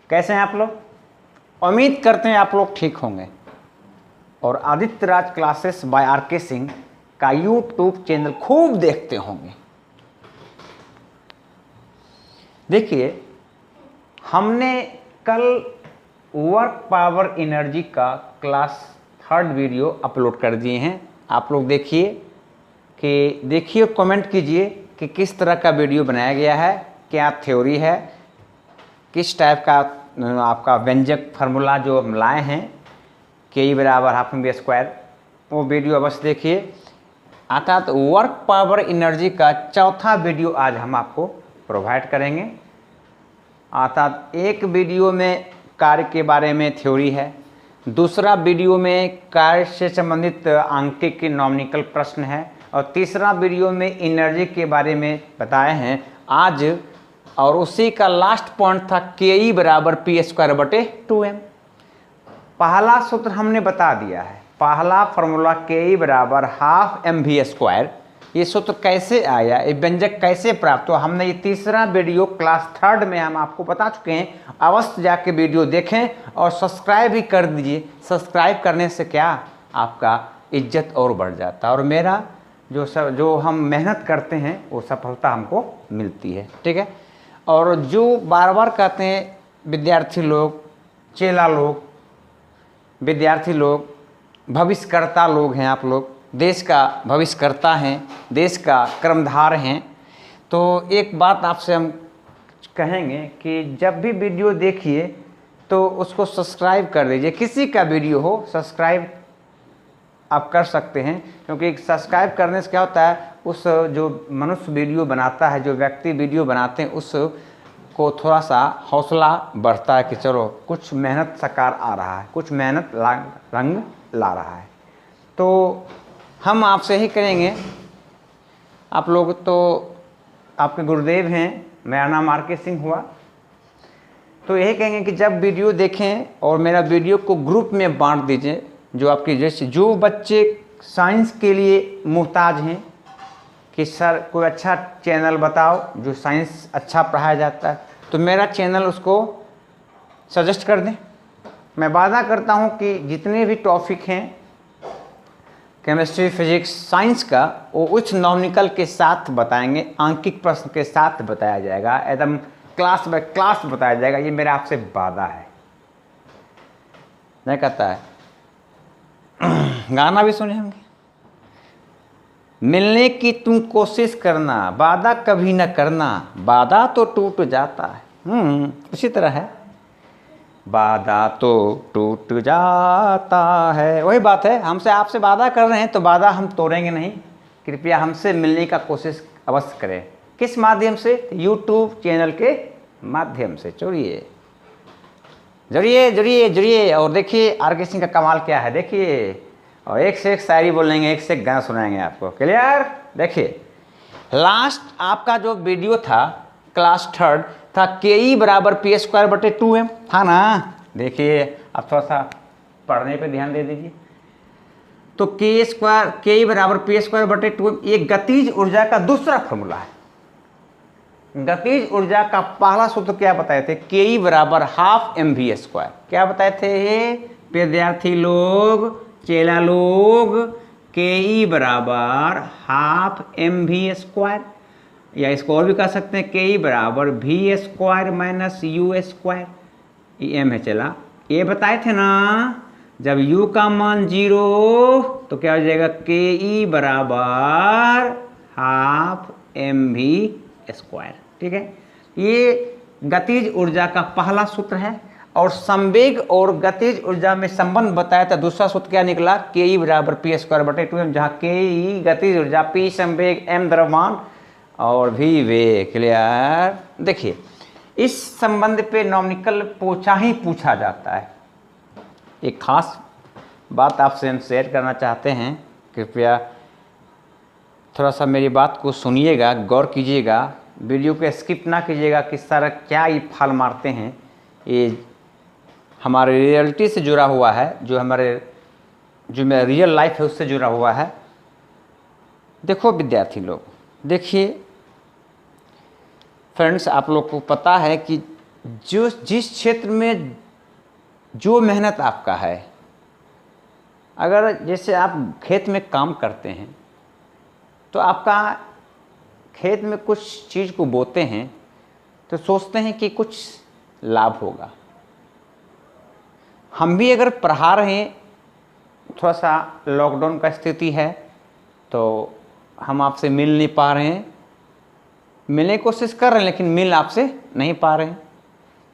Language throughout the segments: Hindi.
कैसे हैं आप लोग? उम्मीद करते हैं आप लोग ठीक होंगे और Aditya Raj classes bye R K. Singh का यूट्यूब चैनल खूब देखते होंगे। देखिए, हमने कल वर्क पावर एनर्जी का क्लास 3rd वीडियो अपलोड कर दिए हैं। आप लोग देखिए कमेंट कीजिए कि किस तरह का वीडियो बनाया गया है, क्या थ्योरी है, किस टाइप का आपका व्यंजक फार्मूला जो हम लाए हैं के बराबर हाफ एम बी स्क्वायर, वो वीडियो अवश्य देखिए। अर्थात वर्क पावर एनर्जी का 4था वीडियो आज हम आपको प्रोवाइड करेंगे। अर्थात एक वीडियो में कार्य के बारे में थ्योरी है, दूसरा वीडियो में कार्य से संबंधित आंकिक के नॉमिकल प्रश्न है और तीसरा वीडियो में एनर्जी के बारे में बताए हैं आज। और उसी का लास्ट पॉइंट था के बराबर पी स्क्वायर बटे 2m। पहला सूत्र हमने बता दिया है, पहला फार्मूला के बराबर हाफ एम वी स्क्वायर। ये सूत्र कैसे आया, ये व्यंजक कैसे प्राप्त हुआ, हमने ये तीसरा वीडियो क्लास 3rd में हम आपको बता चुके हैं। अवश्य जाके वीडियो देखें और सब्सक्राइब भी कर दीजिए। सब्सक्राइब करने से क्या आपका इज्जत और बढ़ जाता है और मेरा जो हम मेहनत करते हैं वो सफलता हमको मिलती है। ठीक है। और जो बार बार कहते हैं विद्यार्थी लोग, चेला लोग, विद्यार्थी लोग भविष्यकर्ता लोग हैं, आप लोग देश का भविष्यकर्ता हैं, देश का कर्मधार हैं, तो एक बात आपसे हम कहेंगे कि जब भी वीडियो देखिए तो उसको सब्सक्राइब कर दीजिए। किसी का वीडियो हो सब्सक्राइब आप कर सकते हैं, क्योंकि सब्सक्राइब करने से क्या होता है, उस जो मनुष्य वीडियो बनाता है, जो व्यक्ति वीडियो बनाते हैं, उसको थोड़ा सा हौसला बढ़ता है कि चलो कुछ मेहनत सकार आ रहा है, कुछ मेहनत रंग ला रहा है। तो हम आपसे ही करेंगे, आप लोग तो आपके गुरुदेव हैं, मेरा नाम आर.के. सिंह हुआ, तो यही कहेंगे कि जब वीडियो देखें और मेरा वीडियो को ग्रुप में बांट दीजिए। जो आपके जैसे जो बच्चे साइंस के लिए मुहताज हैं कि सर कोई अच्छा चैनल बताओ जो साइंस अच्छा पढ़ाया जाता है, तो मेरा चैनल उसको सजेस्ट कर दें। मैं वादा करता हूं कि जितने भी टॉपिक हैं केमिस्ट्री, फिजिक्स, साइंस का, वो उच्च नॉमिकल के साथ बताएंगे, आंकिक प्रश्न के साथ बताया जाएगा, एकदम क्लास बाय क्लास बताया जाएगा। ये मेरा आपसे वादा है। नहीं कहता है, गाना भी सुने होंगे, मिलने की तुम कोशिश करना, वादा कभी न करना, वादा तो टूट जाता है। उसी तरह है, वादा तो टूट जाता है। वही बात है, हमसे आपसे वादा कर रहे हैं तो वादा हम तोड़ेंगे नहीं। कृपया हमसे मिलने का कोशिश अवश्य करें। किस माध्यम से? यूट्यूब चैनल के माध्यम से जुड़िए। और देखिए आर.के. सिंह का कमाल क्या है, देखिए, और एक से एक शायरी बोलेंगे, एक से एक गाना सुनाएंगे आपको। क्लियर? देखिए, लास्ट आपका जो वीडियो था क्लास 3rd था के बराबर पी स्क्वायर बटे 2m था ना। देखिए, अब थोड़ा सा पढ़ने पे ध्यान दे दीजिए। तो के बराबर पी स्क्वायर बटे 2m ये गतिज ऊर्जा का दूसरा फॉर्मूला है। गतिज ऊर्जा का पहला सूत्र क्या बताए थे? के बराबर हाफ एम वी स्क्वायर। क्या बताए थे विद्यार्थी लोग, चेला लोग? के बराबर हाफ एम वी स्क्वायर, या इसको और भी कह सकते हैं के बराबर v square minus u square. ये एम है, चला ये बताए थे ना। जब u का मान 0 तो क्या हो जाएगा? के बराबर हाफ एम वी स्क्वायर। ठीक है, ये गतिज ऊर्जा का पहला सूत्र है। और संवेग और गतिज ऊर्जा में संबंध बताया था, दूसरा सूत्र क्या निकला? के बराबर पी स्क्वायर बटे 2m, जहाँ के गतिज ऊर्जा, पी संवेग, m द्रव्यमान और v वेग। क्लियर? देखिए, इस संबंध पे नॉमिकल पूछा जाता है। एक खास बात आपसे हम शेयर करना चाहते हैं, कृपया थोड़ा सा मेरी बात को सुनिएगा, गौर कीजिएगा, वीडियो को स्किप ना कीजिएगा कि सर क्या ये फाल मारते हैं। ये हमारे रियलिटी से जुड़ा हुआ है, जो मेरा रियल लाइफ है उससे जुड़ा हुआ है। देखो विद्यार्थी लोग, देखिए फ्रेंड्स, आप लोग को पता है कि जिस क्षेत्र में जो मेहनत आपका है, अगर जैसे आप खेत में काम करते हैं तो आपका खेत में कुछ चीज़ को बोते हैं तो सोचते हैं कि कुछ लाभ होगा। हम भी अगर पढ़ा रहे हैं, थोड़ा सा लॉकडाउन का स्थिति है तो हम आपसे मिल नहीं पा रहे हैं, मिलने की कोशिश कर रहे हैं लेकिन मिल आपसे नहीं पा रहे हैं,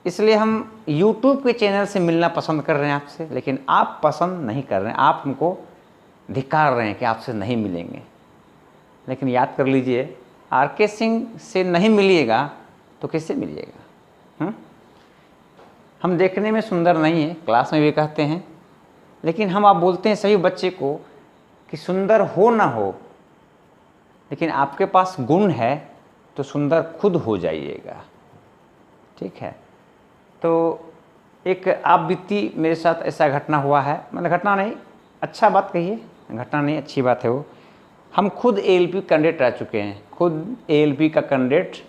इसलिए हम YouTube के चैनल से मिलना पसंद कर रहे हैं आपसे, लेकिन आप पसंद नहीं कर रहे हैं, आप हमको धिक्कार रहे हैं कि आपसे नहीं मिलेंगे। लेकिन याद कर लीजिए, RK सिंह से नहीं मिलिएगा तो किससे मिलिएगा? हम देखने में सुंदर नहीं है, क्लास में भी कहते हैं, लेकिन हम आप बोलते हैं सभी बच्चे को कि सुंदर हो ना हो, लेकिन आपके पास गुण है तो सुंदर खुद हो जाइएगा। ठीक है, तो एक आप बीती मेरे साथ ऐसा घटना हुआ है, मतलब घटना नहीं, अच्छा बात कहिए, घटना नहीं अच्छी बात है वो। हम खुद ALP कैंडिडेट रह चुके हैं, खुद ALP का कैंडिडेट,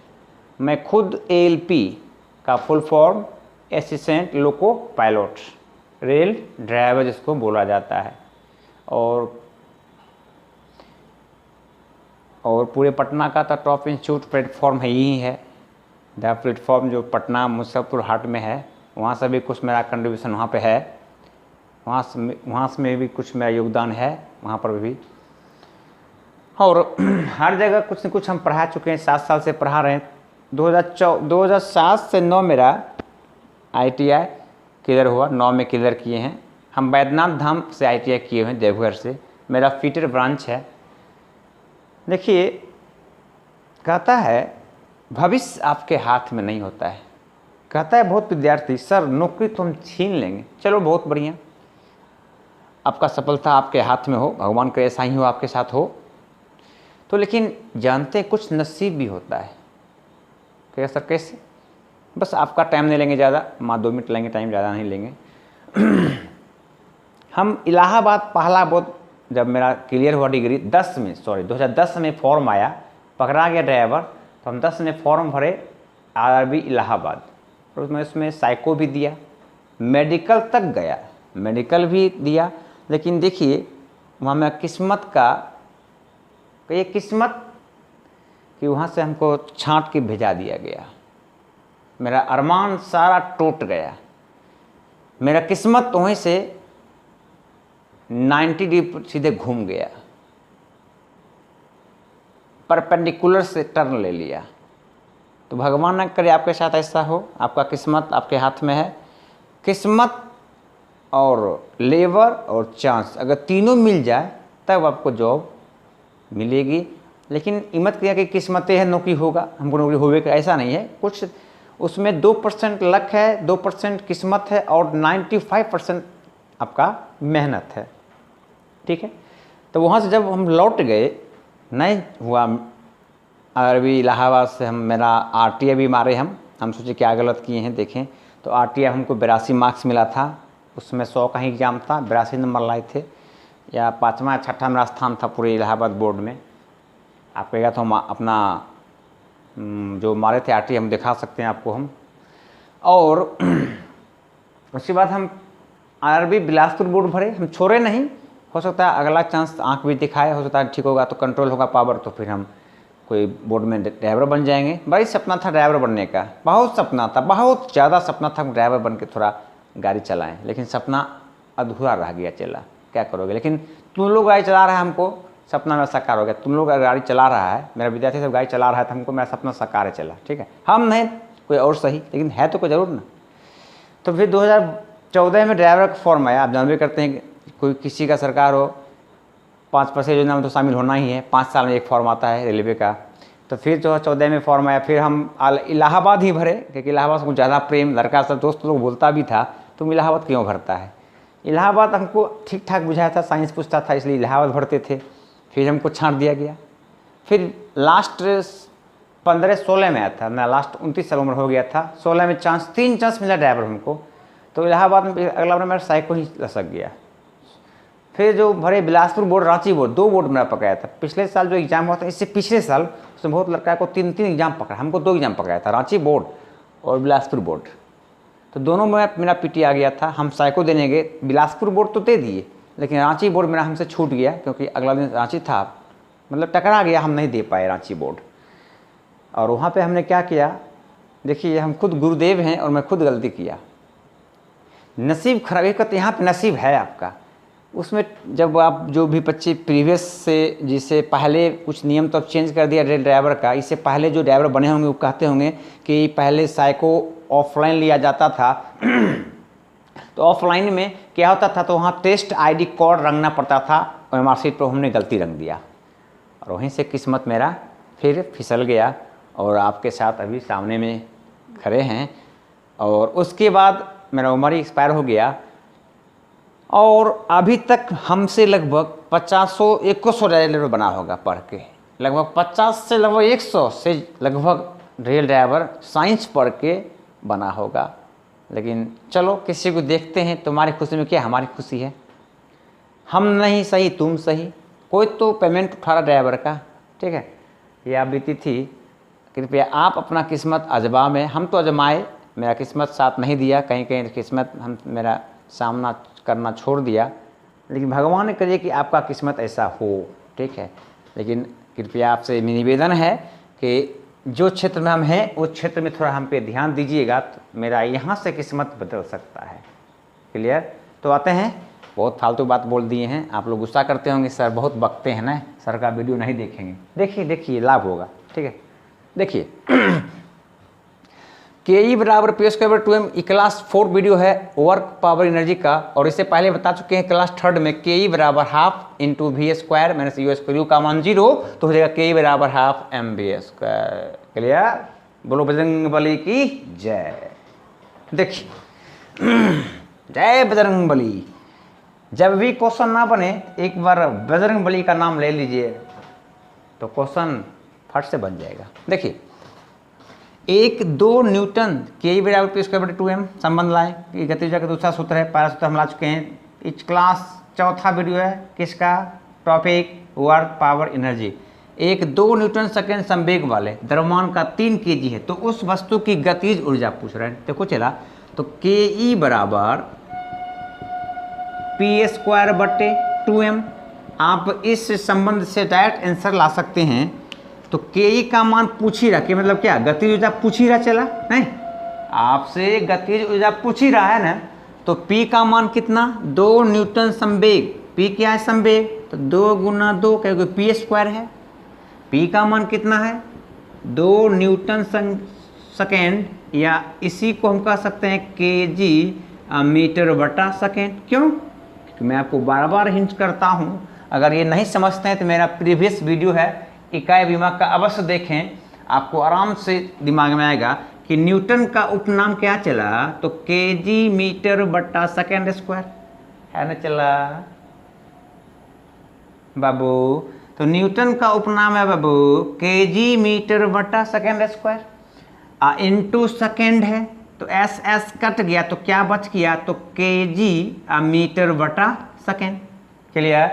मैं खुद ALP का full form assistant loco pilot, rail driver जिसको बोला जाता है, और पूरे पटना का तो टॉप इंस्टीट्यूट प्लेटफॉर्म है ही है। द प्लेटफॉर्म जो पटना मुजफ्फरपुर हाट में है, वहाँ से भी कुछ मेरा कंट्रीब्यूशन वहाँ पे है, वहाँ से भी कुछ मेरा योगदान है वहाँ पर भी। और हर जगह कुछ न कुछ हम पढ़ा चुके हैं, 7 साल से पढ़ा रहे हैं। 2007 से 9 मेरा ITI क्लियर हुआ, 9 में क्लियर किए हैं। हम बैद्यनाथ धाम से ITI किए हुए हैं, देवघर से, मेरा फीटर ब्रांच है। देखिए, कहता है भविष्य आपके हाथ में नहीं होता है। कहता है बहुत विद्यार्थी, सर नौकरी तो हम छीन लेंगे। चलो बहुत बढ़िया, आपका सफलता आपके हाथ में हो, भगवान करे ऐसा ही हो, आपके साथ हो तो। लेकिन जानते हैं कुछ नसीब भी होता है। क्या सर कैसे? बस आपका टाइम नहीं लेंगे ज़्यादा, 2 मिनट लेंगे, टाइम ज़्यादा नहीं लेंगे। हम इलाहाबाद पहला बोर्ड जब मेरा क्लियर हुआ डिग्री 2010 में फॉर्म आया, पकड़ा गया ड्राइवर, तो हम 10 में फॉर्म भरे RRB इलाहाबाद, और उसमें साइको भी दिया, मेडिकल तक गया, मेडिकल भी दिया। लेकिन देखिए वहाँ में किस्मत का, ये किस्मत कि वहाँ से हमको छांट के भेजा दिया गया। मेरा अरमान सारा टूट गया, मेरा किस्मत वहीं से 90 डिग्री सीधे घूम गया, परपेंडिकुलर से टर्न ले लिया। तो भगवान न करे आपके साथ ऐसा हो, आपका किस्मत आपके हाथ में है। किस्मत और लेबर और चांस अगर तीनों मिल जाए तब आपको जॉब मिलेगी। लेकिन हिम्मत किया कि किस्मतें है नौकरी होगा, हमको नौकरी होगा, ऐसा नहीं है। कुछ उसमें 2% लक है, 2% किस्मत है, और 95% आपका मेहनत है। ठीक है, तो वहाँ से जब हम लौट गए, नहीं हुआ RRB इलाहाबाद से, हम मेरा RTI भी मारे, हम सोचे क्या गलत किए हैं देखें, तो RTI हमको 82 मार्क्स मिला था, उसमें 100 का ही एग्ज़ाम था, 82 नंबर लाए थे, या 5वां 6ठा मेरा स्थान था पूरे इलाहाबाद बोर्ड में। आप कहेगा तो हम अपना जो मारे थे RTI हम दिखा सकते हैं आपको हम। और उसके बाद हम RRB बिलासपुर बोर्ड भरे, हम छोड़े नहीं, हो सकता है अगला चांस आंख भी दिखाए, हो सकता है ठीक होगा तो कंट्रोल होगा पावर, तो फिर हम कोई बोर्ड में ड्राइवर बन जाएंगे। बड़ी सपना था ड्राइवर बनने का, बहुत सपना था, बहुत ज़्यादा सपना था ड्राइवर बन के थोड़ा गाड़ी चलाएं, लेकिन सपना अधूरा रह गया, चला क्या करोगे। लेकिन तुम लोग गाड़ी चला रहा है, हमको सपना मेरा साकार हो गया। तुम लोग गाड़ी चला रहा है, मेरा विद्यार्थी सब गाड़ी चला रहा है, तो हमको मेरा सपना साकार है, चला। ठीक है, हम नहीं कोई और सही, लेकिन है तो कोई ज़रूर ना। तो फिर 2014 में ड्राइवर का फॉर्म आया। आप जानते करते हैं कोई किसी का सरकार हो, 5% योजना में तो शामिल होना ही है, 5 साल में एक फॉर्म आता है रेलवे का। तो फिर 2014 में फॉर्म आया, फिर हम इलाहाबाद ही भरे, क्योंकि इलाहाबाद से कुछ ज़्यादा प्रेम, लड़का सब दोस्त लोग बोलता भी था तुम इलाहाबाद क्यों भरता है। इलाहाबाद हमको ठीक ठाक बुझाया था, साइंस पूछता था, इसलिए इलाहाबाद भरते थे। फिर हमको छांट दिया गया। फिर लास्ट 15-16 में आया था, मैं लास्ट 29 साल उम्र हो गया था, 16 में 3 चांस मिला ड्राइवर हमको। तो इलाहाबाद में अगला बार मेरा साइको ही लसक गया। फिर जो भरे Bilaspur board, Ranchi board, 2 board मेरा पकड़ाया था। पिछले साल जो एग्ज़ाम हुआ था, इससे पिछले साल उसमें बहुत लड़का को 3 एग्ज़ाम पकड़ा, हमको 2 एग्ज़ाम पकड़ाया था, रांची बोर्ड और बिलासपुर बोर्ड, तो दोनों में मेरा पीटी आ गया था। हम साइको देने गए, बिलासपुर बोर्ड तो दे दिए, लेकिन रांची बोर्ड मेरा हमसे छूट गया क्योंकि अगला दिन रांची था, मतलब टकरा गया, हम नहीं दे पाए रांची बोर्ड। और वहाँ पे हमने क्या किया, देखिए हम खुद गुरुदेव हैं और मैं खुद गलती किया। नसीब खराब, एक तो यहाँ पे नसीब है आपका, उसमें जब आप जो भी बच्चे प्रीवियस से, जिसे पहले कुछ नियम तो अब चेंज कर दिया रेल ड्राइवर का, इससे पहले जो ड्राइवर बने होंगे वो कहते होंगे कि पहले साइको ऑफलाइन लिया जाता था तो ऑफलाइन में क्या होता था, तो वहाँ टेस्ट आईडी कोड रंगना पड़ता था और मार्कशीट पर हमने गलती रंग दिया और वहीं से किस्मत मेरा फिर फिसल गया और आपके साथ अभी सामने में खड़े हैं। और उसके बाद मेरा उम्र ही एक्सपायर हो गया और अभी तक हमसे लगभग 50-100 रेल बना होगा पढ़ के, लगभग 50 से लगभग 100 से लगभग रेल ड्राइवर साइंस पढ़ के बना होगा। लेकिन चलो किसी को देखते हैं, तुम्हारी खुशी में क्या हमारी खुशी है, हम नहीं सही तुम सही, कोई तो पेमेंट उठा रहा ड्राइवर का, ठीक है। ये आप बीती थी, कृपया आप अपना किस्मत आजमा में, हम तो आजमाए, मेरा किस्मत साथ नहीं दिया, कहीं कहीं किस्मत हम मेरा सामना करना छोड़ दिया, लेकिन भगवान ने करे कि आपका किस्मत ऐसा हो, ठीक है। लेकिन कृपया आपसे निवेदन है कि जो क्षेत्र में हम हैं उस क्षेत्र में थोड़ा हम पे ध्यान दीजिएगा, तो मेरा यहाँ से किस्मत बदल सकता है। क्लियर? तो आते हैं, बहुत फालतू बात बोल दिए हैं, आप लोग गुस्सा करते होंगे सर बहुत बकते हैं ना, सर का वीडियो नहीं देखेंगे। देखिए लाभ होगा, ठीक है। देखिए के बराबर P square 2m class 4 video है वर्क पावर एनर्जी का, और इससे पहले बता चुके हैं क्लास 3 में के बराबर half into v square minus u square, u का मान 0 तो हो जाएगा के बराबर half m v square. Clear? बोलो बजरंग बली की जय। देखिए जय बजरंग बली। जब भी क्वेश्चन ना बने एक बार बजरंग बली का नाम ले लीजिए तो क्वेश्चन फट से बन जाएगा। देखिए 1-2 न्यूटन के बराबर पी स्क्वायर 2m संबंध लाए, ये गतिज का दूसरा सूत्र है, पहला सूत्र हम ला चुके हैं। इस क्लास 4था वीडियो है, किसका topic work power energy. 1-2 Newton second संवेग वाले द्रव्यमान का 3 kg है, तो उस वस्तु की गतिज ऊर्जा पूछ रहे हैं। देखो चला, तो के बराबर पी स्क्वायर बटे 2m, आप इस संबंध से डायरेक्ट आंसर ला सकते हैं। तो के का मान पूछ ही रहा, कि मतलब क्या गतिज ऊर्जा पूछ ही रहा, चला नहीं आपसे गतिज ऊर्जा पूछ ही रहा है ना, तो P का मान कितना 2 न्यूटन संवेग, P क्या है संवेग, तो 2 गुना 2 क्योंकि पी स्क्वायर है। P का मान कितना है 2 न्यूटन सेकेंड, या इसी को हम कह सकते हैं kg मीटर बटा सेकेंड। क्यों? क्योंकि मैं आपको बार बार हिंट करता हूँ, अगर ये नहीं समझते हैं तो मेरा प्रीवियस वीडियो है इकाई विभाग का अवश्य देखें, आपको आराम से दिमाग में आएगा कि न्यूटन का उपनाम क्या चला, तो केजी मीटर बटा सेकेंड स्क्वायर है ना चला बाबू। तो न्यूटन का उपनाम है बाबू केजी मीटर बटा सेकेंड स्क्वायर, इनटू सेकेंड है, तो एस एस कट गया तो क्या बच गया, तो केजी मीटर बटा सेकेंड। क्लियर?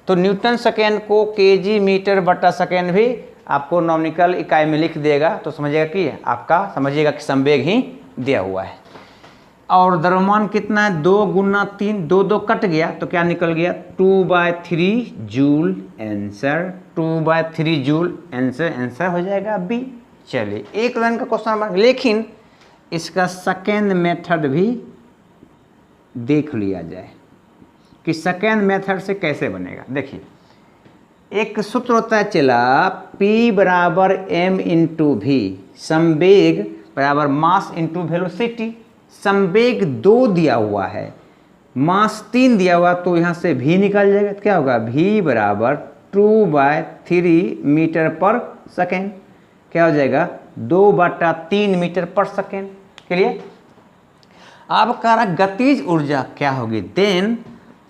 तो न्यूटन सेकेंड को केजी मीटर बटा सेकेंड भी आपको नॉमिकल इकाई में लिख देगा, तो समझिएगा कि आपका समझिएगा कि संवेग ही दिया हुआ है। और द्रव्यमान कितना है 2 गुना 3, 2 कट गया तो क्या निकल गया 2/3 जूल आंसर, 2/3 जूल आंसर हो जाएगा बी। चलिए एक लाइन का क्वेश्चन, लेकिन इसका सेकेंड मेथड भी देख लिया जाए कि सेकेंड मेथड से कैसे बनेगा। देखिए एक सूत्र होता है चला P बराबर m इंटू वी, संवेग बराबर मास इंटू वेलोसिटी। संवेग 2 दिया हुआ है, मास 3 दिया हुआ, तो यहाँ से v निकल जाएगा, तो क्या होगा v बराबर 2/3 मीटर पर सेकेंड, क्या हो जाएगा 2/3 मीटर पर सेकेंड। क्लियर? अब कह रहा गतिज ऊर्जा क्या होगी, देन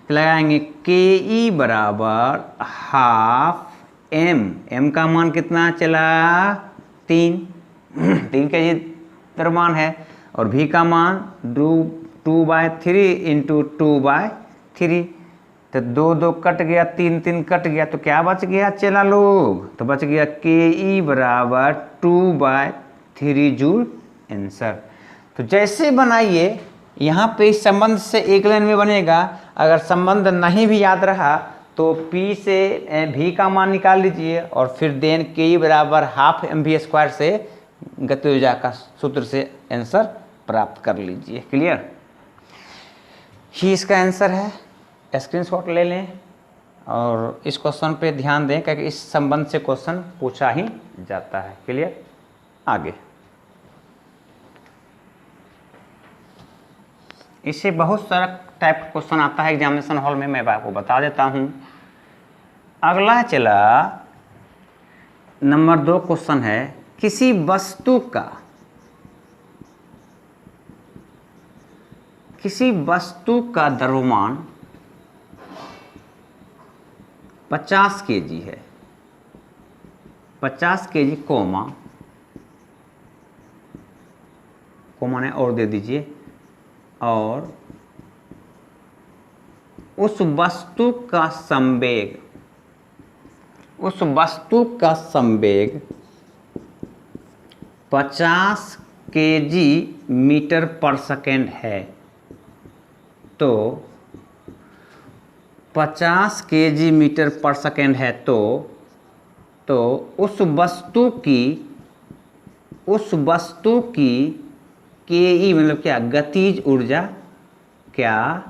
लगाएंगे के ई बराबर हाफ m का मान कितना चला 3 के जी द्रव्यमान है, और v का मान 2/3 इंटू 2/3, तो 2 कट गया, 3 कट गया, तो क्या बच गया चला लोग, तो बच गया के ई बराबर 2/3 जूल आंसर। तो जैसे बनाइए यहाँ पे इस संबंध से एक लाइन में बनेगा। अगर संबंध नहीं भी याद रहा तो P से V का मान निकाल लीजिए और फिर देन K बराबर हाफ mv² से गति ऊर्जा का सूत्र से आंसर प्राप्त कर लीजिए। क्लियर, ही इसका आंसर है। स्क्रीनशॉट ले लें और इस क्वेश्चन पे ध्यान दें क्योंकि इस संबंध से क्वेश्चन पूछा ही जाता है। क्लियर, आगे इससे बहुत सारा टाइप का क्वेश्चन आता है एग्जामिनेशन हॉल में, मैं आपको बता देता हूं। अगला चला नंबर 2 क्वेश्चन है, किसी वस्तु का द्रव्यमान 50 kg है, 50 kg कोमा ने और दे दीजिए, और उस वस्तु का संवेग 50 kg मीटर पर सेकेंड है। तो 50 kg मीटर पर सेकेंड है तो उस वस्तु की के मतलब क्या, गतिज ऊर्जा क्या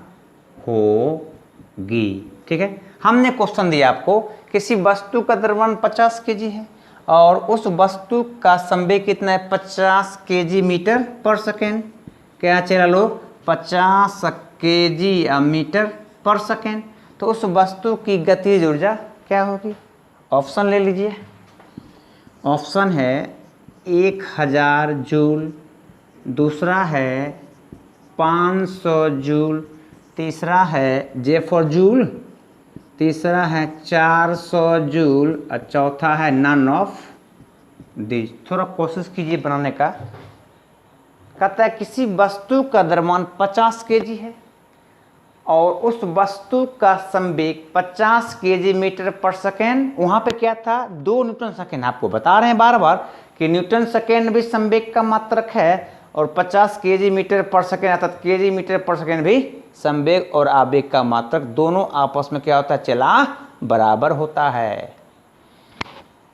होगी। ठीक है, हमने क्वेश्चन दिया आपको, किसी वस्तु का द्रव्यमान 50 kg है और उस वस्तु का संवेग कितना है, 50 kg मीटर पर सेकेंड। क्या चला लो, 50 kg मीटर पर सेकेंड। तो उस वस्तु की गतिज ऊर्जा क्या होगी। ऑप्शन ले लीजिए। ऑप्शन है 1000 जूल, दूसरा है 500 जूल, तीसरा है जे फॉर जूल, तीसरा है 400 जूल और चौथा है नन ऑफ दीज। थोड़ा कोशिश कीजिए बनाने का। कहता है किसी वस्तु का द्रव्यमान 50 kg है और उस वस्तु का संवेग 50 kg मीटर पर सेकेंड। वहाँ पे क्या था, 2 न्यूटन सेकेंड। आपको बता रहे हैं बार बार कि न्यूटन सेकेंड भी संवेग का मात्रक है और 50 kg मीटर पर सेकेंड अर्थात kg मीटर पर सेकेंड भी संवेग और आवेग का मात्रक, दोनों आपस में क्या होता है, चला बराबर होता है।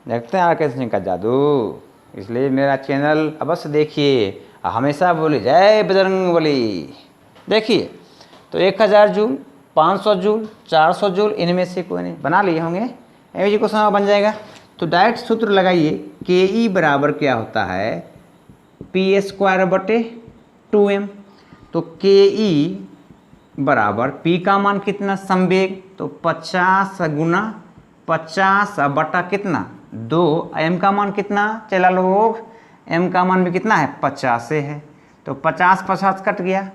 देखते हैं आर.के. सिंह का जादू। इसलिए मेरा चैनल अवश्य देखिए, हमेशा बोली जय बजरंगबली। देखिए तो 1000 जूल, 500 जूल, 400 जूल, इनमें से कोई नहीं बना लिए होंगे, एमजी क्वेश्चन बन जाएगा। तो डायरेक्ट सूत्र लगाइए, के ई बराबर क्या होता है, P² / 2m। तो के ई बराबर P का मान कितना, संवेग, तो 50 गुना 50 बटा कितना 2, m का मान कितना, चला लोग m का मान भी कितना है, 50 से है। तो 50 कट गया,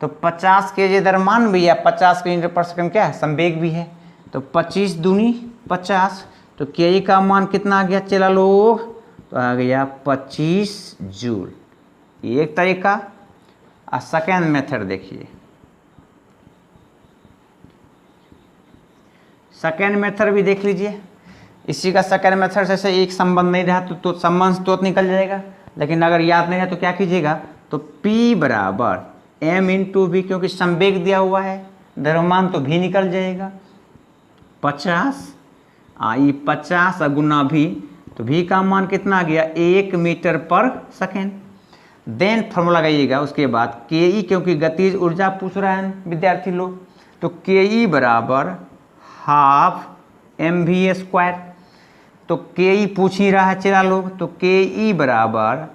तो 50 kg द्रव्यमान भी है, 50 km पर सेकंड क्या है, संवेग भी है। तो 25 दूनी 50, तो के ई का मान कितना आ गया, चला लोग, तो आ गया 25 जूल। ये एक तरीका। और सेकेंड मेथड देखिए, सेकेंड मेथड भी देख लीजिए। इसी का सेकेंड मेथड से एक संबंध नहीं रहा तो संबंध तो निकल जाएगा, लेकिन अगर याद नहीं है तो क्या कीजिएगा, तो P बराबर m × v, क्योंकि संवेग दिया हुआ है, द्रव्यमान तो v निकल जाएगा 50, ये 50 गुना v, तो v का मान कितना आ गया, 1 मीटर पर सेकेंड। देन फॉर्मूला लगाइएगा उसके बाद, के ई क्योंकि गतिज ऊर्जा पूछ रहा है विद्यार्थी लोग, तो के ई बराबर हाफ mv²। तो के ई पूछ ही रहा है चला लोग, तो के ई बराबर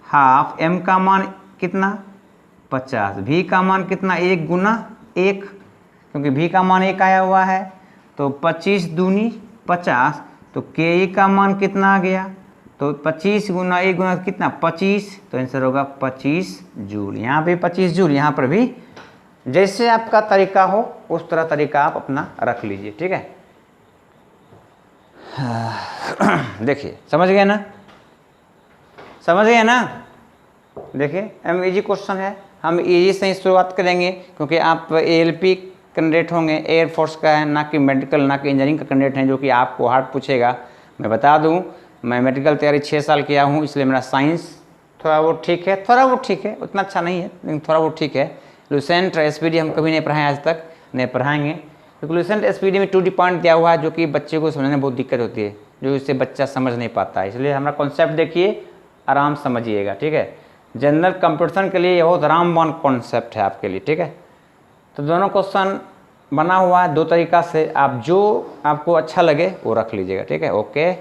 हाफ, m का मान कितना 50, v का मान कितना 1 गुना 1, क्योंकि v का मान 1 आया हुआ है, तो 25 दूनी 50, तो के ई का मान कितना आ गया, तो 25 गुना 1 गुना कितना 25, तो आंसर होगा 25 जूल। यहाँ पे 25 जूल, यहाँ पर भी जैसे आपका तरीका हो उस तरह तरीका आप अपना रख लीजिए। ठीक है, देखिए समझ गए ना, समझ गए ना। देखिए हम इजी क्वेश्चन है, हम इजी से ही शुरुआत करेंगे क्योंकि आप ALP कैंडिडेट होंगे, एयरफोर्स का है, ना कि मेडिकल ना कि इंजीनियरिंग का कैंडिडेट हैं जो कि आपको हार्ड पूछेगा। मैं बता दूं, मैं मेडिकल तैयारी 6 साल किया हूं, इसलिए मेरा साइंस थोड़ा बहुत ठीक है, थोड़ा बहुत ठीक है, उतना अच्छा नहीं है लेकिन थोड़ा बहुत ठीक है। लुसेंट एसपीडी हम कभी नहीं पढ़ाए आज तक, नहीं पढ़ाएंगे, क्योंकि लुसेंट एसपीडी में 2D पॉइंट दिया हुआ है जो कि बच्चे को समझने में बहुत दिक्कत होती है, जो इससे बच्चा समझ नहीं पाता है। इसलिए हमारा कॉन्सेप्ट देखिए, आराम समझिएगा, ठीक है। जनरल कंपटीशन के लिए ये बहुत रामबाण कॉन्सेप्ट है आपके लिए, ठीक है। तो दोनों क्वेश्चन बना हुआ है 2 तरीका से, आप जो आपको अच्छा लगे वो रख लीजिएगा, ठीक है। ओके,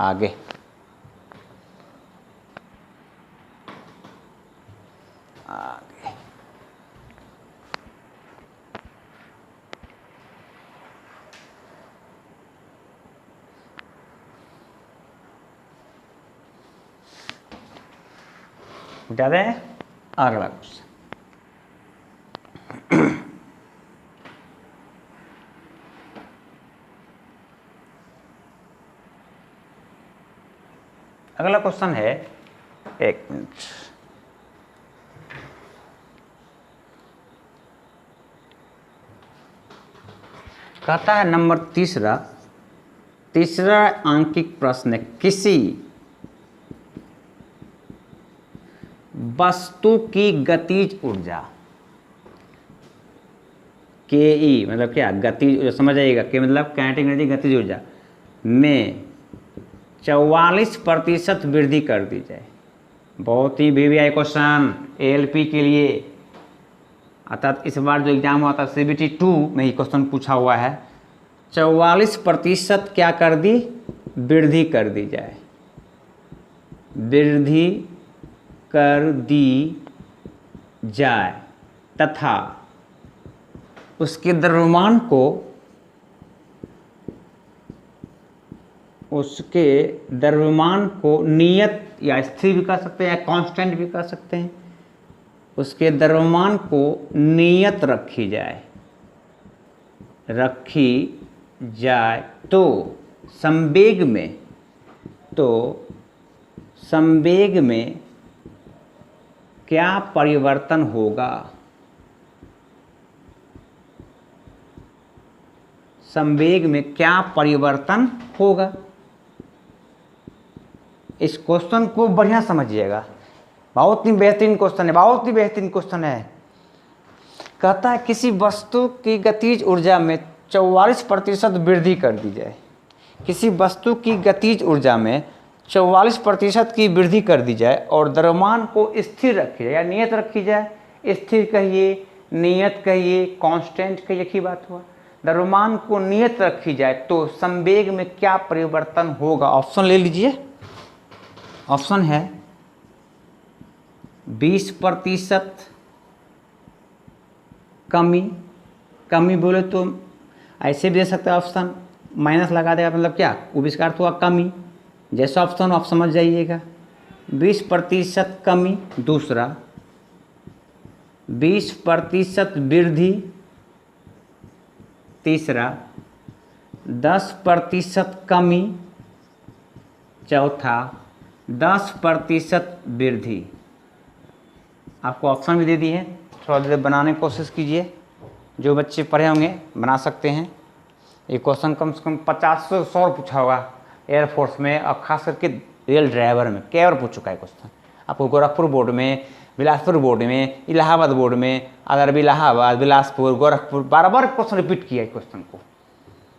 आगे बता दें अगला क्वेश्चन। अगला क्वेश्चन है, 1 मिनट, कहता है नंबर तीसरा अंकिक प्रश्न है, किसी वस्तु की गतिज ऊर्जा के ई मतलब क्या, गतिज समझ आइएगा, के मतलब काइनेटिक एनर्जी, गतिज ऊर्जा में 44% वृद्धि कर दी जाए। बहुत ही VVI क्वेश्चन ALP के लिए, अर्थात इस बार जो एग्जाम हुआ था CBT 2 में ही क्वेश्चन पूछा हुआ है। 44% क्या कर दी, वृद्धि कर दी जाए, वृद्धि कर दी जाए तथा उसके द्रव्यमान को नियत या स्थिर भी कर सकते हैं या कांस्टेंट भी कर सकते हैं, उसके द्रव्यमान को नियत रखी जाए तो संवेग में क्या परिवर्तन होगा, संवेग में क्या परिवर्तन होगा। इस क्वेश्चन को बढ़िया समझिएगा, बहुत ही बेहतरीन क्वेश्चन है, बहुत ही बेहतरीन क्वेश्चन है। कहता है किसी वस्तु की गतिज ऊर्जा में 44% वृद्धि कर दी जाए, किसी वस्तु की गतिज ऊर्जा में 44% की वृद्धि कर दी जाए और द्रव्यमान को स्थिर रखी जाए या नियत रखी जाए, स्थिर कहिए, नियत कहिए, कांस्टेंट कहिए, एक ही बात हुआ। द्रव्यमान को नियत रखी जाए तो संवेग में क्या परिवर्तन होगा। ऑप्शन ले लीजिए, ऑप्शन है 20% कमी बोले तो ऐसे भी दे सकते हैं, ऑप्शन माइनस लगा देगा मतलब क्या, वो भी इसका अर्थ हुआ कमी, जैसा ऑप्शन आप समझ जाइएगा। 20% कमी, दूसरा 20% वृद्धि, तीसरा 10% कमी, चौथा 10% वृद्धि। आपको ऑप्शन भी दे दिए हैं, थोड़ा देर बनाने की कोशिश कीजिए, जो बच्चे पढ़े होंगे बना सकते हैं। ये क्वेश्चन कम से कम 50 से 100 पूछा होगा एयरफोर्स में, और खास करके रेल ड्राइवर में कई बार पूछ चुका है क्वेश्चन। आपको गोरखपुर बोर्ड में, बिलासपुर बोर्ड में, इलाहाबाद बोर्ड में, अदर इलाहाबाद, बिलासपुर, गोरखपुर, बार क्वेश्चन रिपीट किया है क्वेश्चन को।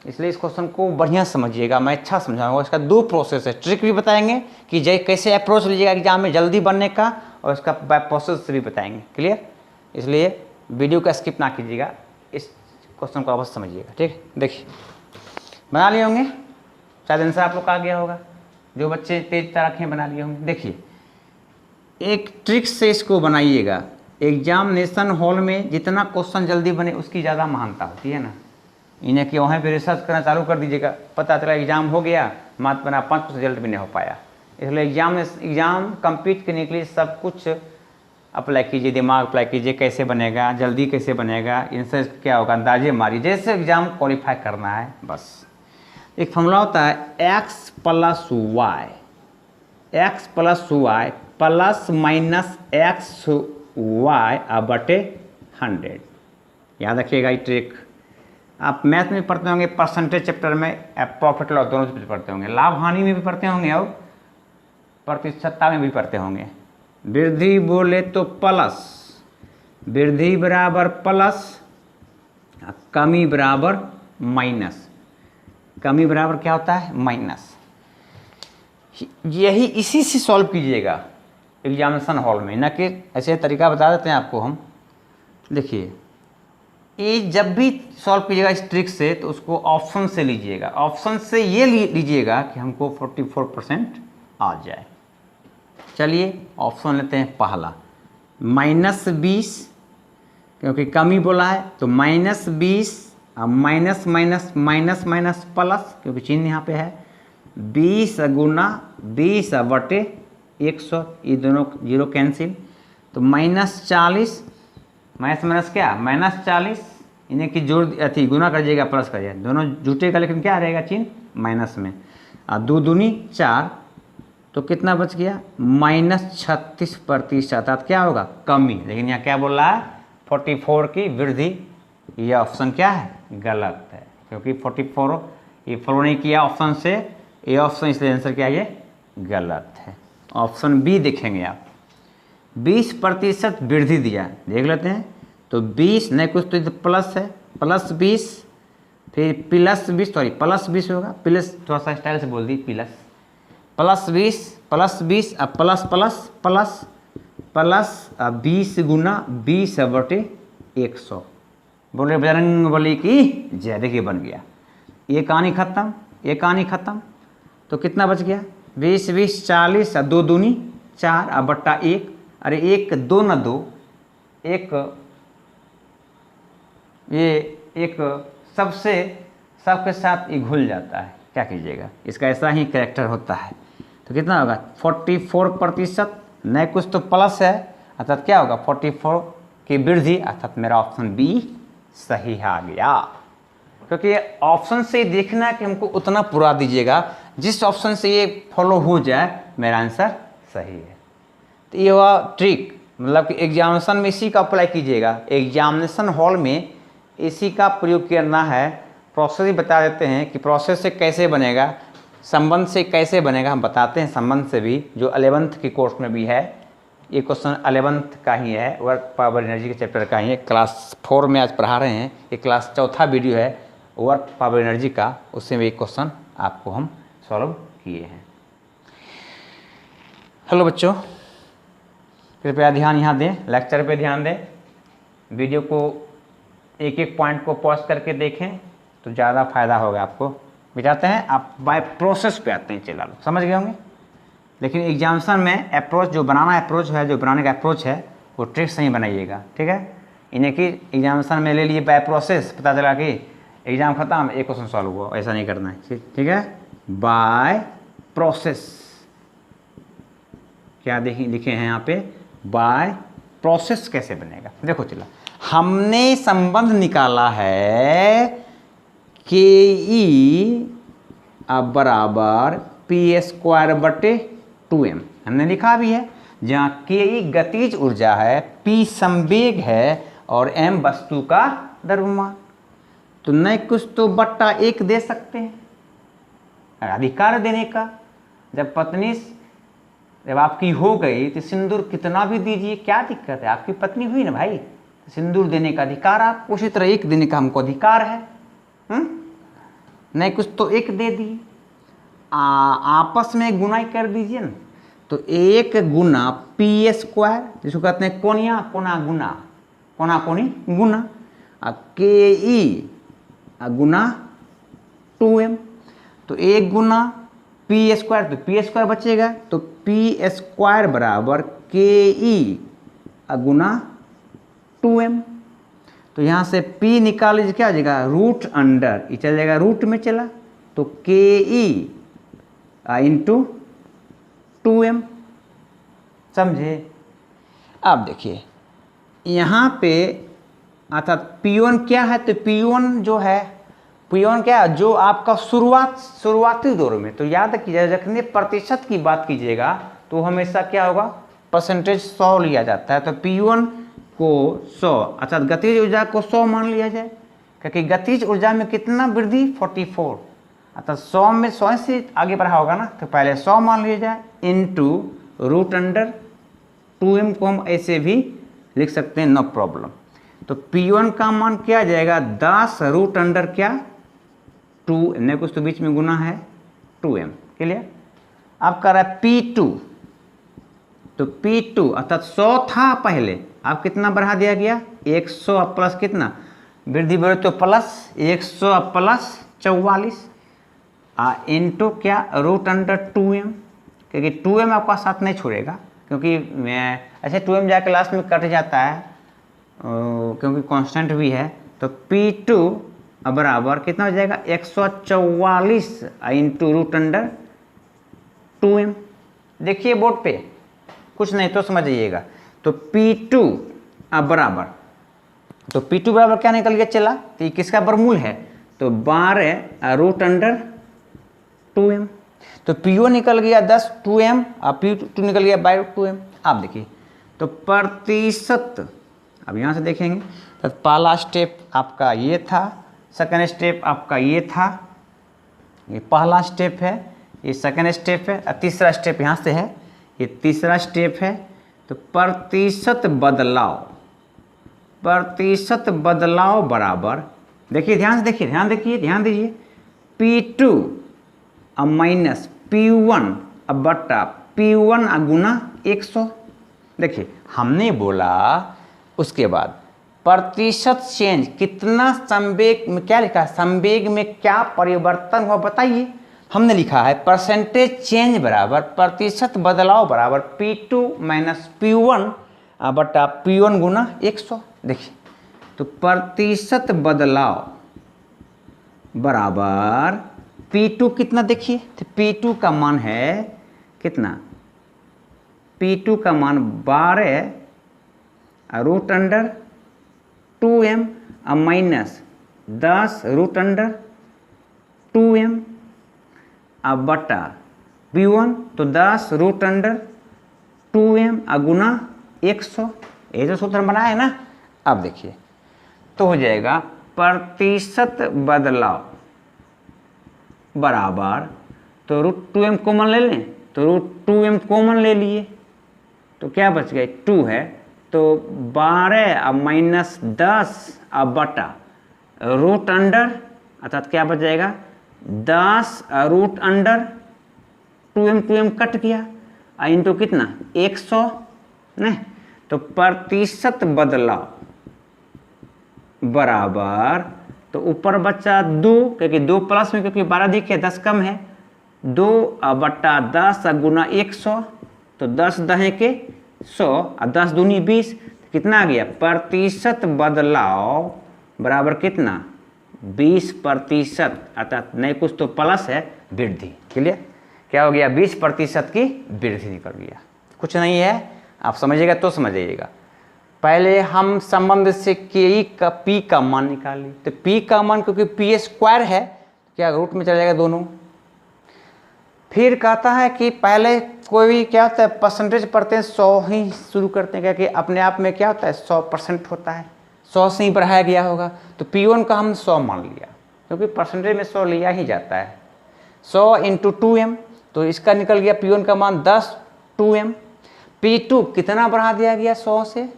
इसलिए इस क्वेश्चन को बढ़िया समझिएगा, मैं अच्छा समझाऊंगा। इसका 2 प्रोसेस है, ट्रिक भी बताएंगे कि कैसे अप्रोच लीजिएगा एग्जाम में जल्दी बनने का, और इसका प्रोसेस भी बताएंगे, क्लियर। इसलिए वीडियो का स्किप ना कीजिएगा, इस क्वेश्चन को अवश्य समझिएगा, ठीक। देखिए बना लिए होंगे, शायद आंसर आप लोग का आ गया होगा, जो बच्चे तेज तराक हैं बना लिए होंगे। देखिए एक ट्रिक से इसको बनाइएगा, एग्जामिनेशन हॉल में जितना क्वेश्चन जल्दी बने उसकी ज़्यादा महानता होती है ना। इन्हें कि वहाँ पे रिसर्च करना चालू कर दीजिएगा, पता चला एग्जाम हो गया, मात्र बना 5% रिजल्ट भी नहीं हो पाया। इसलिए एग्ज़ाम कम्पीट करने के लिए सब कुछ अप्लाई कीजिए, दिमाग अप्लाई कीजिए, कैसे बनेगा, जल्दी कैसे बनेगा, इनसे क्या होगा, अंदाजे मारिए, जैसे एग्ज़ाम क्वालिफाई करना है बस। एक फॉर्मूला होता है x + y plus minus XY/100। याद रखिएगा ये ट्रिक। आप मैथ में पढ़ते होंगे, परसेंटेज चैप्टर में, प्रॉफिट लॉस दोनों चैप्टर पढ़ते होंगे, लाभ हानि में भी पढ़ते होंगे और प्रतिशतता में भी पढ़ते होंगे। वृद्धि बोले तो प्लस, वृद्धि बराबर प्लस, कमी बराबर माइनस। कमी बराबर क्या होता है? माइनस। यही इसी से सॉल्व कीजिएगा एग्जामिनेशन हॉल में, ना कि ऐसे तरीका बता देते हैं आपको हम। देखिए, ये जब भी सॉल्व कीजिएगा इस ट्रिक से तो उसको ऑप्शन से लीजिएगा। ऑप्शन से ये लीजिएगा कि हमको 44% आ जाए। चलिए ऑप्शन लेते हैं पहला, -20, क्योंकि कमी बोला है तो -20, minus minus minus minus plus, क्योंकि चिन्ह यहाँ पे है, 20 गुना 20 बटे 100, ये दोनों जीरो कैंसिल, तो -40, माइनस माइनस क्या -40, इन्हें की जोड़ अथी गुना कर जाएगा प्लस कर जाएगा, दोनों जुटेगा लेकिन क्या रहेगा चिन्ह माइनस में। और 2 दूनी 4, तो कितना बच गया? -36%। अर्थात क्या होगा? कमी। लेकिन यहाँ क्या बोल रहा है? 44 की वृद्धि। ये ऑप्शन क्या है? गलत है, क्योंकि 44 ये फॉलो नहीं किया ऑप्शन से, ये ऑप्शन, इसलिए आंसर क्या है? ये गलत है। ऑप्शन बी देखेंगे आप, 20% वृद्धि दिया, देख लेते हैं। तो 20 नहीं कुछ तो प्लस है, +20, फिर +20, सॉरी +20 होगा, प्लस थोड़ा सा स्टाइल से बोल दी, +20 +20 अब प्लस प्लस प्लस प्लस 20 गुना 20 बटे 100। बोले बजरंग बली की जय। देखिए बन गया, ये कहानी खत्म, ये कहानी खत्म। तो कितना बच गया? 20 20 40, 2 दूनी 4 और बट्टा 1। अरे 1 2 न 2, एक ये एक सबसे सबके साथ ये घुल जाता है, क्या कीजिएगा? इसका ऐसा ही कैरेक्टर होता है। तो कितना होगा? 44%, नहीं कुछ तो प्लस है, अर्थात क्या होगा? 44 की वृद्धि, अर्थात मेरा ऑप्शन बी सही आ गया। क्योंकि ऑप्शन से देखना है कि हमको उतना पूरा दीजिएगा, जिस ऑप्शन से ये फॉलो हो जाए मेरा आंसर सही है। तो ये हुआ ट्रिक, मतलब कि एग्जामिनेशन में इसी का अप्लाई कीजिएगा। एग्जामिनेशन हॉल में इसी का प्रयोग करना है। प्रोसेस ही बता देते हैं कि प्रोसेस से कैसे बनेगा, संबंध से कैसे बनेगा हम बताते हैं। संबंध से भी जो 11th के कोर्स में भी है, ये क्वेश्चन 11th का ही है, वर्क पावर एनर्जी के चैप्टर का ही है। क्लास 4 में आज पढ़ा रहे हैं, ये क्लास 4था वीडियो है वर्क पावर एनर्जी का, उससे भी एक क्वेश्चन आपको हम सॉल्व किए हैं। हेलो बच्चों, कृपया ध्यान यहाँ दें, लेक्चर पे ध्यान दें, वीडियो को एक एक पॉइंट को पॉज करके देखें तो ज़्यादा फायदा होगा आपको। बिताते हैं आप बाय प्रोसेस पे आते हैं, चला लो समझ गए होंगे। लेकिन एग्जामिनेशन में अप्रोच जो बनाना अप्रोच है, जो बनाने का अप्रोच है वो ट्रिक सही बनाइएगा, ठीक है। इन्हें कि एग्जामिनेशन में ले लिए बाय प्रोसेस, पता चला कि एग्जाम खत्म एक क्वेश्चन सॉल्व हुआ, ऐसा नहीं करना है, ठीक है। बाय प्रोसेस क्या देखिए लिखे हैं यहाँ पे, बाय प्रोसेस कैसे बनेगा देखो। चला, हमने संबंध निकाला है के ई बराबर p² बटे 2m, हमने लिखा भी है, जहाँ के ई गतिज ऊर्जा है, p संवेग है और m वस्तु का द्रव्यमान। तो नहीं कुछ तो बट्टा 1 दे सकते हैं, अधिकार देने का। जब पत्नी जब आपकी हो गई तो सिंदूर कितना भी दीजिए, क्या दिक्कत है, आपकी पत्नी हुई ना भाई, तो सिंदूर देने का अधिकार आपको, उसी तरह 1 देने का हमको अधिकार है। नहीं कुछ तो 1 दे दिए, आपस में गुना कर दीजिए ना। तो 1 गुना p², जिसको कहते हैं कोनिया कोना गुना, कोना कोनी गुना के ई गुना 2m। तो 1 गुना p², तो p² बचेगा, तो p² बराबर के ई गुना 2m। तो यहाँ से p निकाल लीजिए, क्या हो जाएगा, रूट अंडर, ये चल जाएगा रूट में चला, तो के ई इंटू 2m, समझे। अब देखिए यहाँ पे अर्थात P1 क्या है, तो P1 जो है, P1 क्या है, जो आपका शुरुआती दौर में, तो याद कीजिए रखने प्रतिशत की बात कीजिएगा तो हमेशा क्या होगा, परसेंटेज 100 लिया जाता है। तो P1 को 100 अर्थात गतिज ऊर्जा को 100 मान लिया जाए, क्योंकि गतिज ऊर्जा में कितना वृद्धि 44, अर्थात 100 में 100 से आगे बढ़ा होगा ना, तो पहले 100 मान लिया जाए, इनटू रूट अंडर 2m को हम ऐसे भी लिख सकते हैं, नो प्रॉब्लम। तो P1 का मान क्या आ जाएगा, 10 रूट अंडर क्या 2, न कुछ तो बीच में गुना है 2m, क्लियर। अब कर रहा है P2, तो P2 अर्थात 100 था पहले, अब कितना बढ़ा दिया गया 100 प्लस कितना वृद्धि बढ़े तो प्लस 100 प्लस 44 इंटू क्या रूट अंडर 2m, क्योंकि 2m आपका साथ नहीं छोड़ेगा, क्योंकि मैं ऐसे 2m जाके लास्ट में कट जाता है क्योंकि कांस्टेंट भी है। तो P2 बराबर कितना हो जाएगा 144 इंटू रूट अंडर 2m। देखिए बोर्ड पे कुछ नहीं तो समझिएगा। तो P2 बराबर, तो P2 बराबर क्या निकल गया चला, तो ये किसका वर्गमूल है, तो 12 रूट अंडर 2m। तो P1 निकल गया 10 2m और P2 निकल गया बाय 2m। आप देखिए तो प्रतिशत, अब यहाँ से देखेंगे तो पहला स्टेप आपका ये था, सेकंड स्टेप आपका ये था, ये पहला स्टेप है, ये सेकंड स्टेप है और तीसरा स्टेप यहाँ से है, ये तीसरा स्टेप है। तो प्रतिशत बदलाव बराबर, देखिए ध्यान से देखिए, ध्यान दीजिए P2 माइनस P1 बटा P1 गुना 100। देखिए हमने बोला उसके बाद प्रतिशत चेंज कितना संवेग में, क्या लिखा है संवेग में क्या परिवर्तन हुआ बताइए, हमने लिखा है परसेंटेज चेंज बराबर प्रतिशत बदलाव बराबर P2 माइनस P1 बटा P1 गुना 100। देखिए तो प्रतिशत बदलाव बराबर P2 कितना, देखिए तो P2 का मान है कितना, P2 का मान 12 root under 2m minus 10 root under 2m अब बटा P1 तो 10 रूट अंडर 2m गुना 100। ये जो सूत्र बनाया है ना, अब देखिए तो हो जाएगा प्रतिशत बदलाव बराबर, तो रूट 2m कॉमन ले लें, तो रूट 2m कॉमन ले लिए तो क्या बच गए 2 है, तो 12 माइनस 10 बटा रूट अंडर, अर्थात क्या बच जाएगा 10 रूट अंडर 2m कट गया इंटू कितना 100 नहीं, तो प्रतिशत बदलाव बराबर, तो ऊपर बचा 2, क्योंकि 2 प्लस में क्योंकि 12 देखिए 10 कम है, 2 बटा 10 गुना 100, तो 10 दहे के 100 और 10 दूनी 20, कितना आ गया प्रतिशत बदलाव बराबर कितना 20%, अर्थात नहीं कुछ तो प्लस है वृद्धि, क्लियर। क्या हो गया 20% की वृद्धि निकल गया, कुछ नहीं है, आप समझिएगा तो समझिएगा। पहले हम संबंध से P का मान निकाल ली, तो P का मान क्योंकि P स्क्वायर है क्या रूट में चला जाएगा दोनों। फिर कहता है कि पहले कोई भी क्या होता है परसेंटेज पढ़ते हैं 100 ही शुरू करते हैं, क्योंकि अपने आप में क्या होता है 100% होता है, 100 से ही बढ़ाया गया होगा। तो P1 का हम 100 मान लिया, क्योंकि परसेंटेज में 100 लिया ही जाता है, 100 इंटू 2m, तो इसका निकल गया P1 का मान 10 2m। P2 कितना बढ़ा दिया गया 100 से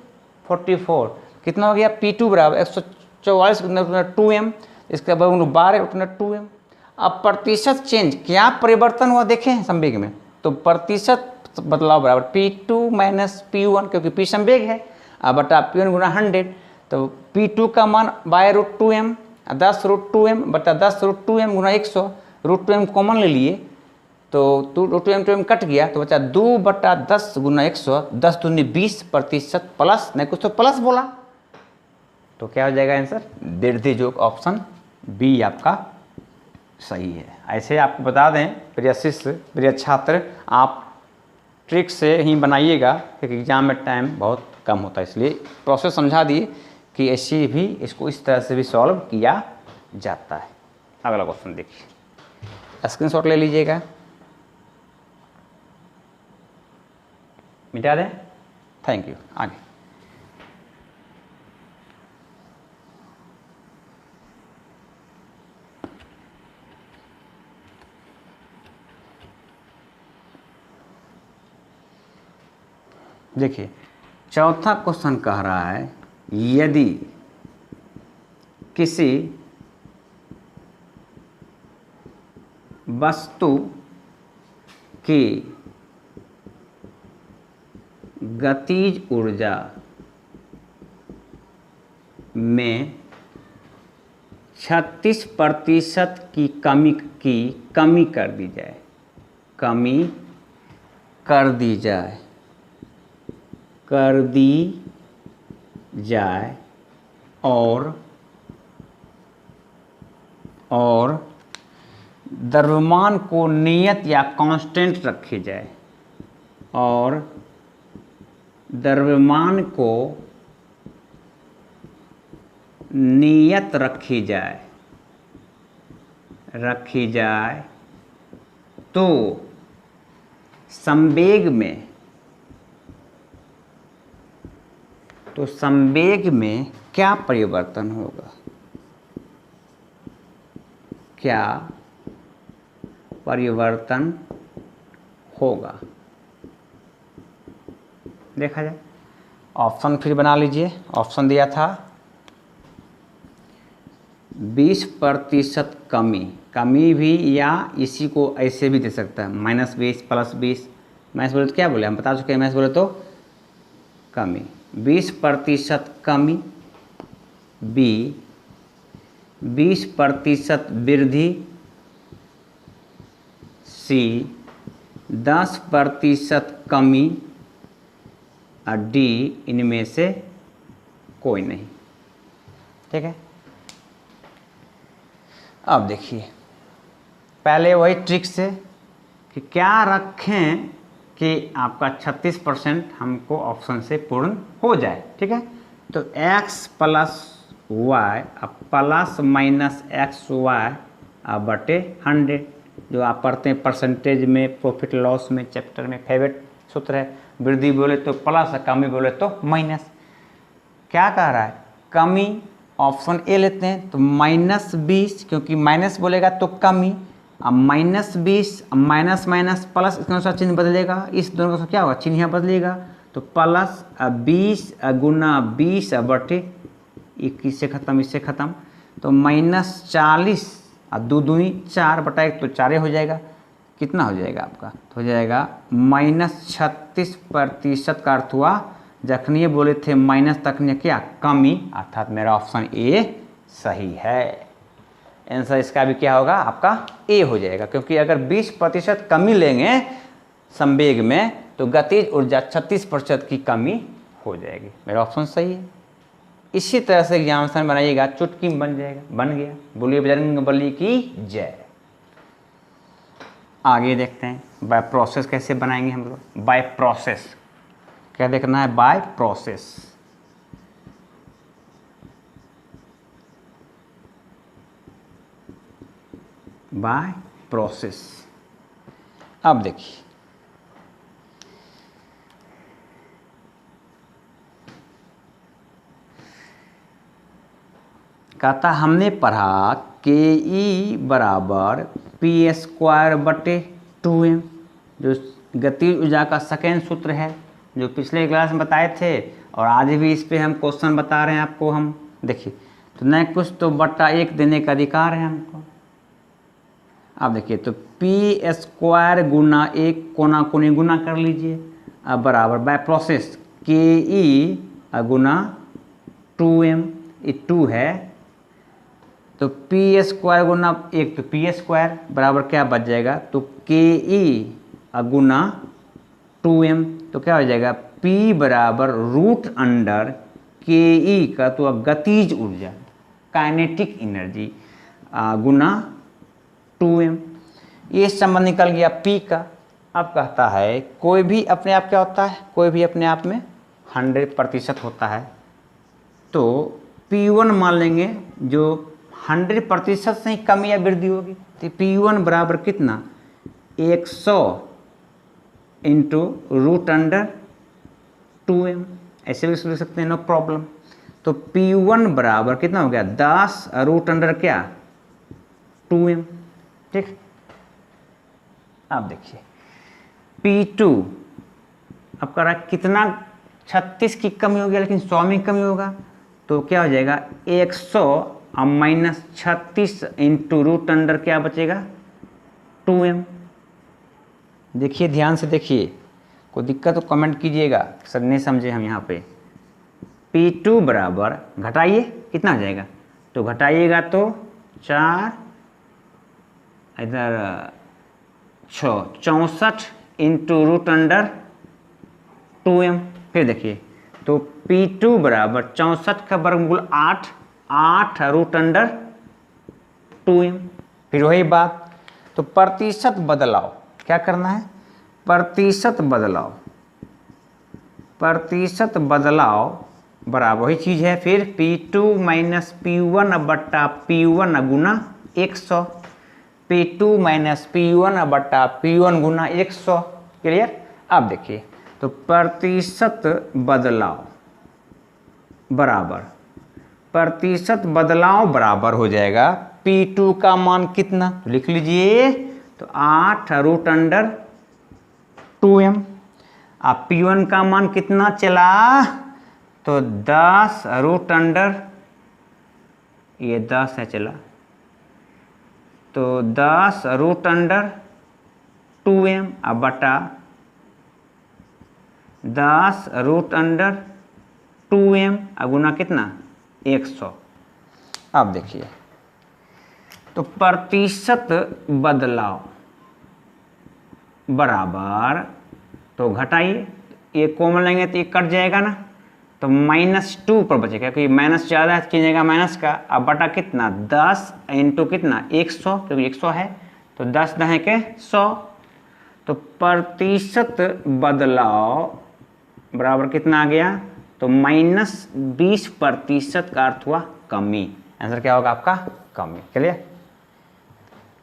44, कितना हो गया P2 बराबर 144 गुना 2m, इसका बराबर 12 गुना 2m। अब प्रतिशत चेंज क्या परिवर्तन हुआ देखें संवेग में, तो प्रतिशत बदलाव बराबर P2 माइनस P1, क्योंकि P संवेग है अब बटा P1 गुना 100, तो P2 का मान by root 2m 10 root 2m बटा 10 रूट 2m गुना 100, रूट 2m कॉमन ले लिए तो रूट 2m कट गया, तो बचा 2 बटा 10 गुना 100, 10 दूनी 20% प्लस, नहीं कुछ तो प्लस बोला, तो क्या हो जाएगा आंसर वृद्धि जोक, ऑप्शन बी आपका सही है। ऐसे आपको बता दें प्रिय शिष्य प्रिय छात्र, आप ट्रिक से ही बनाइएगा क्योंकि एग्जाम में टाइम बहुत कम होता है, इसलिए प्रोसेस समझा दिए कि ऐसे भी इसको इस तरह से भी सॉल्व किया जाता है। अगला क्वेश्चन देखिए, स्क्रीनशॉट ले लीजिएगा, मिटा दें। Thank you. आगे देखिए चौथा क्वेश्चन कह रहा है यदि किसी वस्तु की गतिज ऊर्जा में 36% की कमी कर दी जाए, और द्रव्यमान को नियत या कांस्टेंट रखी जाए, और द्रव्यमान को नियत रखी जाए तो संवेग में क्या परिवर्तन होगा, देखा जाए। ऑप्शन फिर बना लीजिए। ऑप्शन दिया था 20% कमी भी, या इसी को ऐसे भी दे सकता है -20 +20। माइनस बोले तो क्या बोले, हम बता चुके हैं माइनस बोले तो कमी। 20% कमी, बी 20% वृद्धि, सी 10% कमी, और डी इनमें से कोई नहीं। ठीक है, अब देखिए पहले वही ट्रिक से कि क्या रखें कि आपका 36% हमको ऑप्शन से पूर्ण हो जाए। ठीक है, तो x + y ±xy/100, जो आप पढ़ते हैं परसेंटेज में, प्रॉफिट लॉस में, चैप्टर में फेवरेट सूत्र है। वृद्धि बोले तो प्लस, कमी बोले तो माइनस। क्या कह रहा है, कमी ऑप्शन ए लेते हैं तो -20, क्योंकि माइनस बोलेगा तो कमी। अब -20 माइनस माइनस प्लस, इसका अनुसार चिन्ह बदलेगा, इस दोनों का क्या होगा, चिन्ह यहाँ बदलेगा, तो प्लस 20 गुना 20/21 से खत्म, इससे खत्म, तो -40 और 2 दूनी 4/1 तो 4 हो जाएगा। कितना हो जाएगा आपका, तो हो जाएगा -36% का अर्थ हुआ, जखनी बोले थे माइनस तखनी क्या कमी, अर्थात मेरा ऑप्शन ए सही है। आंसर इसका भी क्या होगा, आपका ए हो जाएगा, क्योंकि अगर 20% कमी लेंगे संवेग में तो गतिज ऊर्जा 36% की कमी हो जाएगी। मेरा ऑप्शन सही है। इसी तरह से एग्जामिनेशन बनाइएगा, चुटकी बन जाएगा, बन गया। बोलिए बजरंगबली की जय। आगे देखते हैं बाय प्रोसेस कैसे बनाएंगे हम लोग। बाय प्रोसेस क्या देखना है, बाय प्रोसेस। बाय प्रोसेस, अब देखिए कहता हमने पढ़ा के ई बराबर P²/2m, जो गतिज ऊर्जा का सेकेंड सूत्र है, जो पिछले क्लास में बताए थे, और आज भी इस पे हम क्वेश्चन बता रहे हैं आपको। हम देखिए तो न कुछ तो /1 देने का अधिकार है हमको। अब देखिए तो P² गुना 1 कोना कोनी गुना कर लीजिए, अब बराबर बाय प्रोसेस के गुना 2m, ये 2 है, तो P² गुना 1 तो P² बराबर क्या बच जाएगा, तो के गुना 2m, तो क्या हो जाएगा P बराबर √अंडर के का तो गतिज ऊर्जा काइनेटिक एनर्जी गुना 2m। ये संबंध निकल गया P का। अब कहता है कोई भी अपने आप क्या होता है, कोई भी अपने आप में 100% होता है, तो P1 मान लेंगे जो 100% से ही कमी या वृद्धि होगी, तो P1 बराबर कितना 100 × √2m, ऐसे भी लिख सकते हैं, नो प्रॉब्लम। तो P1 बराबर कितना हो गया 10 √अंडर क्या 2m। ठीक, अब देखिए P2 अब कह रहा है कितना 36 की कमी हो गया लेकिन 100 में कमी होगा, तो क्या हो जाएगा 100 और माइनस 36 इंटू रूट अंडर क्या बचेगा 2m। देखिए ध्यान से देखिए, कोई दिक्कत तो कमेंट कीजिएगा, सर नहीं समझे हम यहाँ पे। P2 बराबर घटाइए कितना हो जाएगा, तो घटाइएगा तो 4 इधर 64 इंटू रूट अंडर 2m। फिर देखिए तो P2 बराबर 64 का वर्गमूल 8 रूट अंडर 2m। फिर वही बात, तो प्रतिशत बदलाव क्या करना है, प्रतिशत बदलाव बराबर वही चीज़ है। फिर P2 माइनस P1 बट्टा P1 गुना 100, P2 माइनस P1 बट्टा P1 गुना 100। क्लियर। अब देखिए तो प्रतिशत बदलाव बराबर हो जाएगा P2 का मान कितना, तो लिख लीजिए तो 8 रूट अंडर 2m। अब P1 का मान कितना चला, तो 10 रूट अंडर, ये 10 है चला, तो 10 रूट अंडर 2m अब बटा 10 रूट अंडर 2m अब गुना कितना 100। अब देखिए तो प्रतिशत बदलाव बराबर, तो घटाइए, ये कॉमन लेंगे तो ये कट जाएगा ना, तो -2 पर बचेगा क्योंकि माइनस ज़्यादा है, कीजिएगा माइनस का। अब बटा कितना 10 इंटू कितना 100, क्योंकि 100 है तो 10 दहें के 100, तो प्रतिशत बदलाव बराबर कितना आ गया, तो -20% का अर्थ हुआ कमी। आंसर क्या होगा आपका कमी। चलिए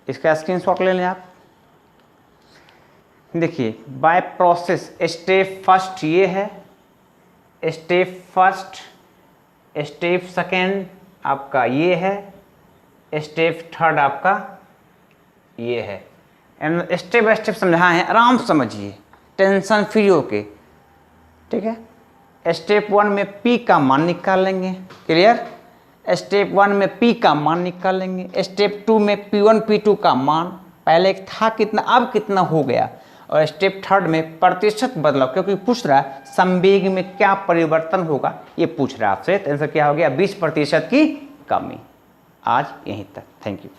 इसका स्क्रीनशॉट ले लें आप। देखिए बाय प्रोसेस, स्टेप फर्स्ट ये है, स्टेप फर्स्ट, स्टेप सेकेंड आपका ये है, स्टेप थर्ड आपका ये है। स्टेप बाय स्टेप समझा है, आराम से समझिए, टेंशन फ्री होके। ठीक है। स्टेप 1 में P का मान निकाल लेंगे। क्लियर। स्टेप 1 में P का मान निकाल लेंगे। स्टेप 2 में P1 P2 का मान पहले था कितना, अब कितना हो गया। और स्टेप थर्ड में प्रतिशत बदलाव, क्योंकि पूछ रहा है संवेग में क्या परिवर्तन होगा, ये पूछ रहा है आपसे, तो आंसर क्या हो गया 20% की कमी। आज यहीं तक। Thank you.